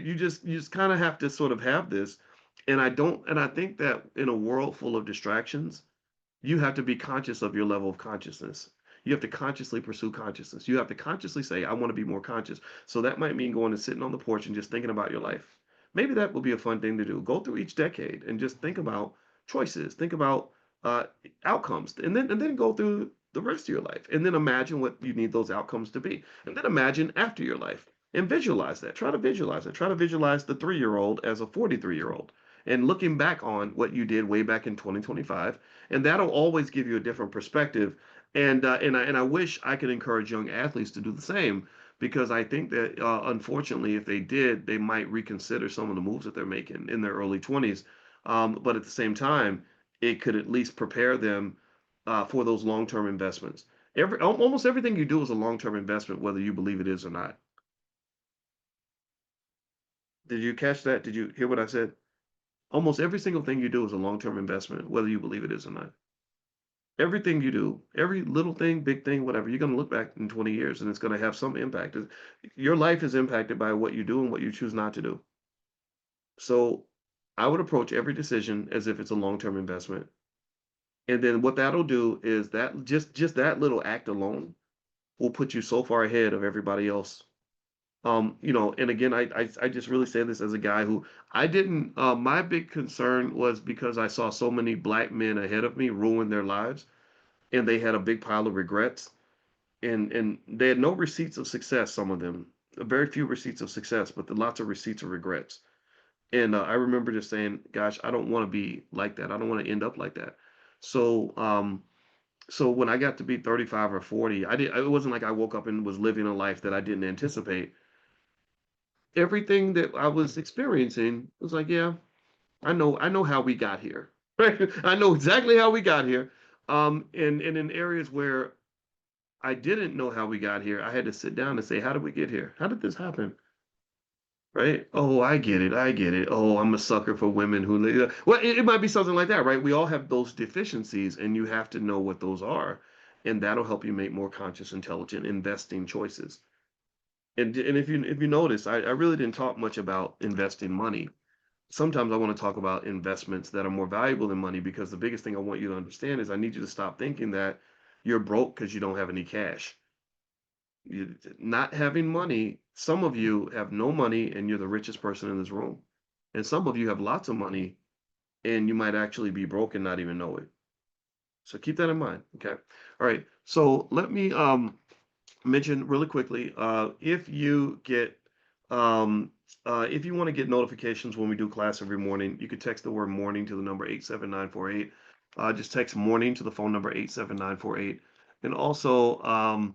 you just kind of have to sort of have this. And I think that in a world full of distractions, you have to be conscious of your level of consciousness. You have to consciously pursue consciousness. You have to consciously say, I want to be more conscious. So that might mean going and sitting on the porch and just thinking about your life. Maybe that will be a fun thing to do. Go through each decade and just think about choices, think about uh, outcomes, and then go through the rest of your life, and then imagine what you need those outcomes to be, and then imagine after your life and visualize that. Try to visualize it. Try to visualize the 3-year-old as a 43-year-old and looking back on what you did way back in 2025, and that'll always give you a different perspective. And I wish I could encourage young athletes to do the same, because I think that unfortunately, if they did, they might reconsider some of the moves that they're making in their early 20s. But at the same time, it could at least prepare them for those long-term investments. Almost everything you do is a long-term investment, whether you believe it is or not. Did you catch that? Did you hear what I said? Almost every single thing you do is a long-term investment, whether you believe it is or not. Everything you do, every little thing, big thing, whatever, you're going to look back in 20 years and it's going to have some impact. Your life is impacted by what you do and what you choose not to do. So I would approach every decision as if it's a long-term investment. And then what that'll do is that just that little act alone will put you so far ahead of everybody else. And again, I just really say this as a guy who I didn't, my big concern was because I saw so many black men ahead of me ruin their lives, and they had a big pile of regrets, and they had no receipts of success, some of them, very few receipts of success, but lots of receipts of regrets. And I remember just saying, gosh, I don't want to be like that. I don't want to end up like that. So, so when I got to be 35 or 40, it wasn't like I woke up and was living a life that I didn't anticipate. Everything that I was experiencing was like, yeah, I know how we got here. Right? I know exactly how we got here. And in areas where I didn't know how we got here, I had to sit down and say, how did we get here? How did this happen? Right? Oh, I get it. I get it. Oh, I'm a sucker for women who, well, it might be something like that, right? We all have those deficiencies, and you have to know what those are, and that'll help you make more conscious, intelligent investing choices. And if you notice, I really didn't talk much about investing money. Sometimes I want to talk about investments that are more valuable than money, because the biggest thing I want you to understand is I need you to stop thinking that you're broke because you don't have any cash. Not having money, some of you have no money and you're the richest person in this room. And some of you have lots of money and you might actually be broke and not even know it. So keep that in mind. Okay. All right. So let me mention really quickly, if you want to get notifications when we do class every morning, you could text the word morning to the number 87948. Just text morning to the phone number 87948. And also,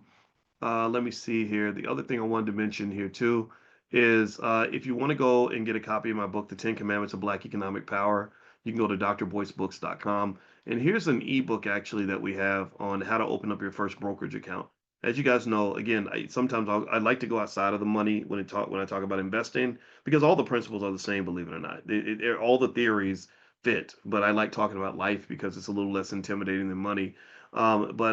let me see here. The other thing I wanted to mention here too is, if you want to go and get a copy of my book, The 10 Commandments of Black Economic Power, you can go to drboycebooks.com. And here's an ebook actually that we have on how to open up your first brokerage account. As you guys know, again, sometimes I like to go outside of the money when I talk about investing, because all the principles are the same, believe it or not. All the theories fit, but I like talking about life because it's a little less intimidating than money. But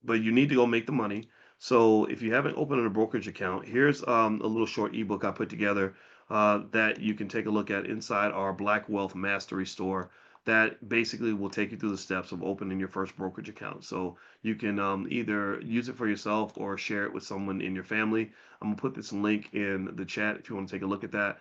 you need to go make the money. So if you haven't opened a brokerage account, here's a little short ebook I put together that you can take a look at inside our Black Wealth Mastery store, that basically will take you through the steps of opening your first brokerage account. So you can either use it for yourself or share it with someone in your family. I'm gonna put this link in the chat if you want to take a look at that.